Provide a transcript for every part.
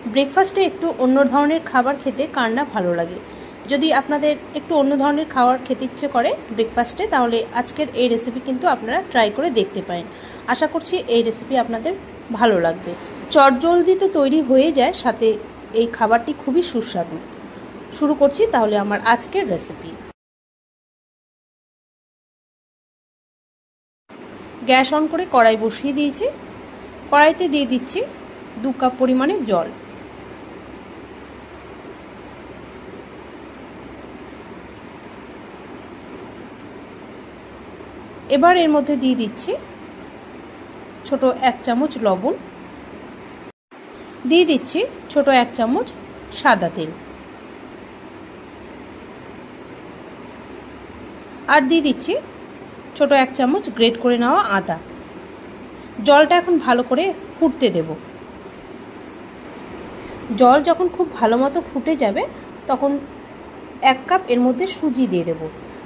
ব্রেকফাস্টে একটু অন্য ধরনের খাবার খেতে কার না ভালো লাগে। যদি আপনাদের একটু অন্য ধরনের খাবার খেতে ইচ্ছে করে ব্রেকফাস্টে, তাহলে আজকের এই রেসিপি কিন্তু আপনারা ট্রাই করে দেখতে পারেন। আশা করছি এই রেসিপি আপনাদের ভালো লাগবে। চটজলদি তো তৈরি হয়ে যায়, সাথে এই খাবারটি খুবই সুস্বাদু। শুরু করছি তাহলে আমার আজকের রেসিপি। গ্যাস অন করে কড়াই বসিয়ে দিয়েছি। কড়াইতে দিয়ে দিচ্ছি 2 কাপ পরিমাণে জল। এবার এর মধ্যে দিয়ে দিচ্ছি ছোট 1 চামচ লবণ, দিয়ে দিচ্ছি ছোট 1 চামচ সাদা তেল, আর দিয়ে দিচ্ছি ছোট 1 চামচ গ্রেট করে নেওয়া আদা। জলটা এখন ভালো করে ফুটতে দেব। জল যখন খুব ভালো মতো ফুটে যাবে তখন 1 কাপ এর মধ্যে সুজি দিয়ে দেব।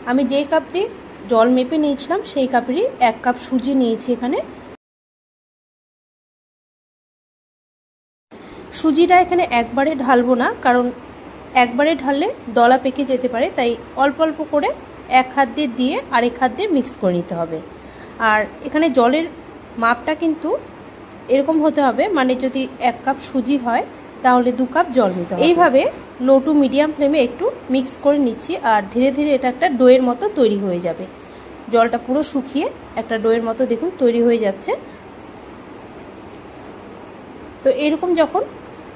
আমি যেই কাপ দিয়ে জল মেপে নিয়েছিলাম সেই কাপেরই 1 কাপ সুজি নিয়েছি এখানে। সুজিটা এখানে একবারে ঢালবো না, কারণ একবারে ঢাললে দলা পেকে যেতে পারে, তাই অল্প অল্প করে এক হাত দিয়ে দিয়ে আরেক হাত দিয়ে মিক্স করে নিতে হবে। আর এখানে জলের মাপটা কিন্তু এরকম হতে হবে, মানে যদি 1 কাপ সুজি হয় তাহলে 2 কাপ জল নিতে হবে। এইভাবে লো টু মিডিয়াম ফ্লেমে একটু মিক্স করে নিচ্ছি, আর ধীরে ধীরে এটা একটা ডোয়ের মতো তৈরি হয়ে যাবে। জলটা পুরো শুকিয়ে একটা ডোয়ের মতো দেখুন তৈরি হয়ে যাচ্ছে। তো এরকম যখন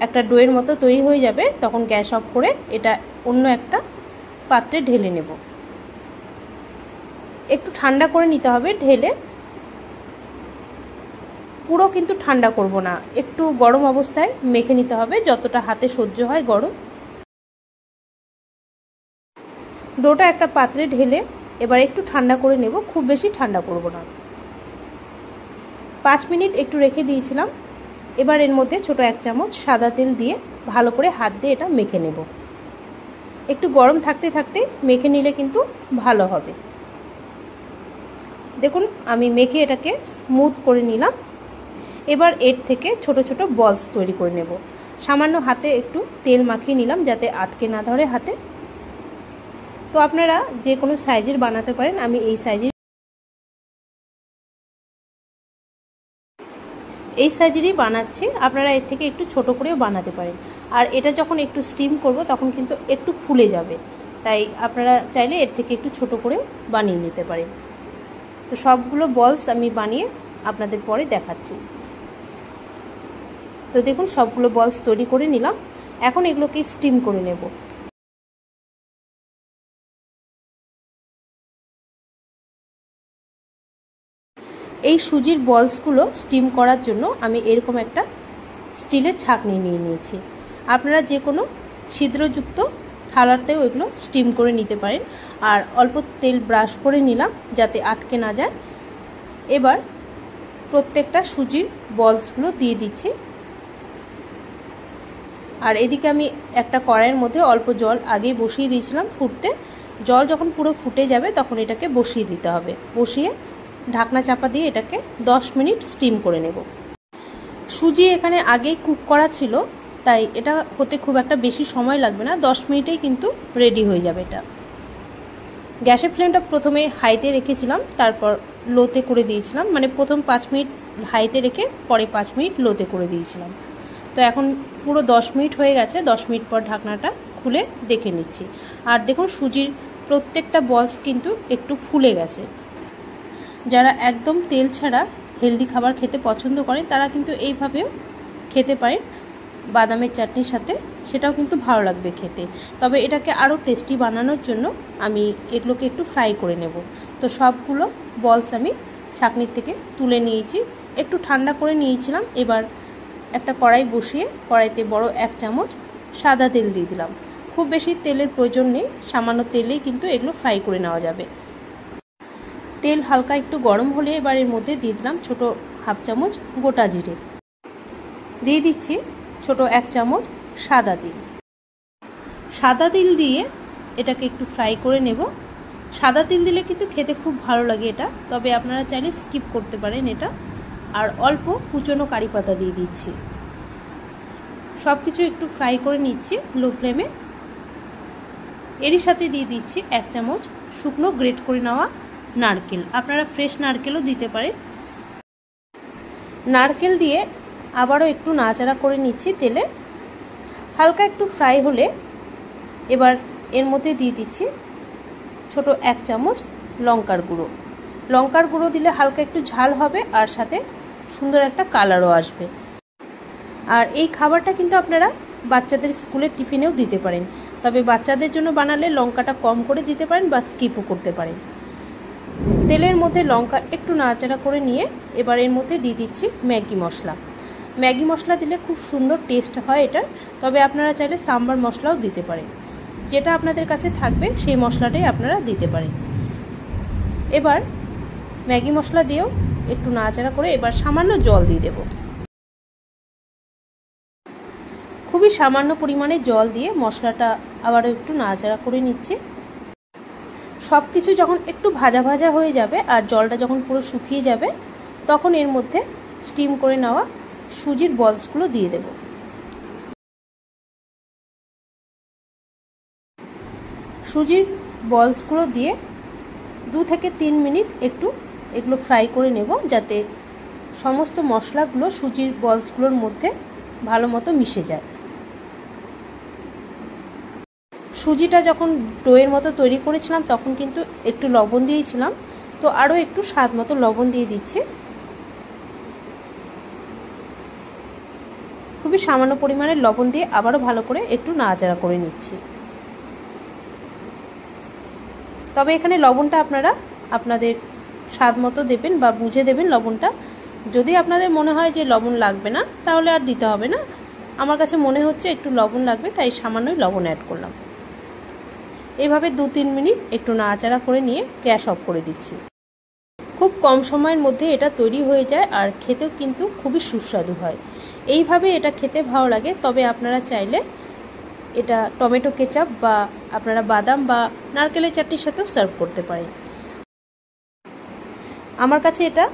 একটা ডোয়ের মতো তৈরি হয়ে যাবে তখন গ্যাস অফ করে এটা অন্য একটা পাত্রে ঢেলে নেব। একটু ঠান্ডা করে নিতে হবে ঢেলে, পুরো কিন্তু ঠান্ডা করব না, একটু গরম অবস্থায় মেখে নিতে হবে, যতটা হাতে সহ্য হয় গরম। ডোটা একটা পাত্রে ঢেলে এবার একটু ঠান্ডা করে নেব, খুব বেশি ঠান্ডা করব না। 5 মিনিট একটু রেখে দিয়েছিলাম। এবার এর মধ্যে ছোট 1 চামচ সাদা তেল দিয়ে ভালো করে হাত দিয়ে এটা মেখে নেব। একটু গরম থাকতে থাকতে মেখে নিলে কিন্তু ভালো হবে। দেখুন আমি মেখে এটাকে স্মুথ করে নিলাম। এবার এর থেকে ছোট ছোট বলস তৈরি করে নেব। সামান্য হাতে একটু তেল মাখিয়ে নিলাম যাতে আটকে না ধরে হাতে। তো আপনারা যে কোনো সাইজের বানাতে পারেন, আমি এই সাইজেরই বানাচ্ছি, আপনারা এর থেকে একটু ছোট করেও বানাতে পারেন। আর এটা যখন একটু স্টিম করব তখন কিন্তু একটু ফুলে যাবে, তাই আপনারা চাইলে এর থেকে একটু ছোট করেও বানিয়ে নিতে পারেন। তো সবগুলো বলস আমি বানিয়ে আপনাদের পরে দেখাচ্ছি। তো দেখুন সবগুলো বলস তৈরি করে নিলাম। এখন এগুলোকে স্টিম করে নেব। এই সুজির বলসগুলো স্টিম করার জন্য আমি এরকম একটা স্টিলের ছাঁকনি নিয়ে নিয়েছি। আপনারা যে কোনো ছিদ্রযুক্ত থালাতেও এগুলো স্টিম করে নিতে পারেন। আর অল্প তেল ব্রাশ করে নিলাম যাতে আটকে না যায়। এবার প্রত্যেকটা সুজির বলসগুলো দিয়ে দিচ্ছি। আর এদিকে আমি একটা কড়াইয়ের মধ্যে অল্প জল আগেই বসিয়ে দিয়েছিলাম ফুটতে। জল যখন পুরো ফুটে যাবে তখন এটাকে বসিয়ে দিতে হবে। বসিয়ে ঢাকনা চাপা দিয়ে এটাকে 10 মিনিট স্টিম করে নেব। সুজি এখানে আগেই কুক করা ছিল, তাই এটা হতে খুব একটা বেশি সময় লাগবে না, 10 মিনিটেই কিন্তু রেডি হয়ে যাবে এটা। গ্যাসের ফ্লেমটা প্রথমে হাইতে রেখেছিলাম, তারপর লোতে করে দিয়েছিলাম, মানে প্রথম 5 মিনিট হাইতে রেখে পরে 5 মিনিট লোতে করে দিয়েছিলাম। তো এখন পুরো 10 মিনিট হয়ে গেছে। 10 মিনিট পর ঢাকনাটা খুলে দেখে নিচ্ছি। আর দেখুন সুজির প্রত্যেকটা বলস কিন্তু একটু ফুলে গেছে। যারা একদম তেল ছাড়া হেলদি খাবার খেতে পছন্দ করেন তারা কিন্তু এইভাবেও খেতে পারেন বাদামের চাটনির সাথে, সেটাও কিন্তু ভালো লাগবে খেতে। তবে এটাকে আরও টেস্টি বানানোর জন্য আমি এগুলোকে একটু ফ্রাই করে নেব। তো সবগুলো বলস আমি ছাঁকনির থেকে তুলে নিয়েছি, একটু ঠান্ডা করে নিয়েছিলাম। এবার একটা কড়াই বসিয়ে কড়াইতে বড় 1 চামচ সাদা তেল দিয়ে দিলাম। খুব বেশি তেলের প্রয়োজন নেই, সামান্য তেলেই কিন্তু এগুলো ফ্রাই করে নেওয়া যাবে। তেল হালকা একটু গরম হলে এবার এর মধ্যে দিয়ে দিলাম ছোট 1/2 চামচ গোটা জিরে, দিয়ে দিচ্ছি ছোট 1 চামচ সাদা তিল। সাদা তিল দিয়ে এটাকে একটু ফ্রাই করে নেব। সাদা তিল দিলে কিন্তু খেতে খুব ভালো লাগে এটা, তবে আপনারা চাইলে স্কিপ করতে পারেন এটা। আর অল্প কুচনো কারি পাতা দিয়ে দিচ্ছি। সব কিছু একটু ফ্রাই করে নিচ্ছি লো ফ্লেমে। এরই সাথে দিয়ে দিচ্ছি 1 চামচ শুকনো গ্রেট করে নেওয়া নারকেল। আপনারা ফ্রেশ নারকেলও দিতে পারেন। নারকেল দিয়ে আবারও একটু নাড়াচাড়া করে নিচ্ছি তেলে। হালকা একটু ফ্রাই হলে এবার এর মধ্যে দিয়ে দিচ্ছি ছোট 1 চামচ লঙ্কার গুঁড়ো। লঙ্কার গুঁড়ো দিলে হালকা একটু ঝাল হবে আর সাথে সুন্দর একটা কালারও আসবে। আর এই খাবারটা কিন্তু আপনারা বাচ্চাদের স্কুলের টিফিনেও দিতে পারেন, তবে বাচ্চাদের জন্য বানালে লঙ্কাটা কম করে দিতে পারেন বা স্কিপও করতে পারেন। তেলের মধ্যে লঙ্কা একটু নাড়াচাড়া করে নিয়ে এবার এর মধ্যে দিয়ে দিচ্ছি ম্যাগি মশলা। ম্যাগি মশলা দিলে খুব সুন্দর টেস্ট হয় এটার, তবে আপনারা চাইলে সাম্বার মশলাও দিতে পারেন। যেটা আপনাদের কাছে থাকবে সেই মশলাটাই আপনারা দিতে পারেন। এবার ম্যাগি মশলা দিয়েও একটু নাড়াচাড়া করে এবার সামান্য জল দিয়ে দেব। খুবই সামান্য পরিমাণে জল দিয়ে মশলাটা আবারও একটু নাড়াচাড়া করে নিচ্ছি। সব কিছু যখন একটু ভাজা ভাজা হয়ে যাবে আর জলটা যখন পুরো শুকিয়ে যাবে তখন এর মধ্যে স্টিম করে নেওয়া সুজির বলসগুলো দিয়ে দেব। সুজির বলসগুলো দিয়ে 2 থেকে 3 মিনিট একটু এগুলো ফ্রাই করে নেব, যাতে সমস্ত মশলাগুলো সুজির বলসগুলোর মধ্যে ভালো মতো মিশে যায়। সুজিটা যখন ডোয়ের মতো তৈরি করেছিলাম তখন কিন্তু একটু লবণ দিয়েছিলাম, তো আরও একটু স্বাদ মতো লবণ দিয়ে দিচ্ছি। খুবই সামান্য পরিমাণে লবণ দিয়ে আবারও ভালো করে একটু নাড়াচাড়া করে নিচ্ছি। তবে এখানে লবণটা আপনারা আপনাদের স্বাদ মতো দেবেন বা বুঝে দেবেন লবণটা। যদি আপনাদের মনে হয় যে লবণ লাগবে না তাহলে আর দিতে হবে না। আমার কাছে মনে হচ্ছে একটু লবণ লাগবে, তাই সামান্যই লবণ অ্যাড করলাম। এইভাবে 2-3 মিনিট একটু নাড়াচাড়া করে নিয়ে গ্যাস অফ করে দিচ্ছি। খুব কম সময়ের মধ্যে এটা তৈরি হয়ে যায় আর খেতেও কিন্তু খুবই সুস্বাদু হয়। এইভাবে এটা খেতে ভালো লাগে। তবে আপনারা চাইলে এটা টমেটো কেচাপ বা আপনারা বাদাম বা নারকেলের চাটনির সাথেও সার্ভ করতে পারেন। আমার কাছে এটা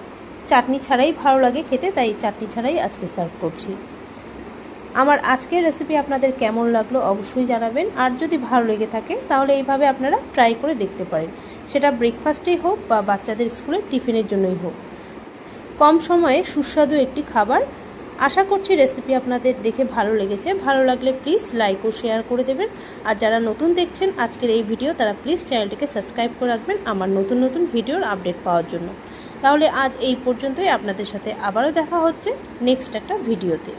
চাটনি ছাড়াই ভালো লাগে খেতে, তাই চাটনি ছাড়াই আজকে সার্ভ করছি। আমার আজকের রেসিপি আপনাদের কেমন লাগলো অবশ্যই জানাবেন। আর যদি ভালো লেগে থাকে তাহলে এইভাবে আপনারা ট্রাই করে দেখতে পারেন, সেটা ব্রেকফাস্টেই হোক বা বাচ্চাদের স্কুলের টিফিনের জন্যই হোক। কম সময়ে সুস্বাদু একটি খাবার। আশা করছি রেসিপি আপনাদের দেখে ভালো লেগেছে। ভালো লাগলে প্লিজ লাইক ও শেয়ার করে দেবেন। আর যারা নতুন দেখছেন আজকের এই ভিডিও তারা প্লিজ চ্যানেলটিকে সাবস্ক্রাইব করে রাখবেন আমার নতুন নতুন ভিডিওর আপডেট পাওয়ার জন্য। তাহলে আজ এই পর্যন্তই। আপনাদের সাথে আবারও দেখা হচ্ছে নেক্সট একটা ভিডিওতে।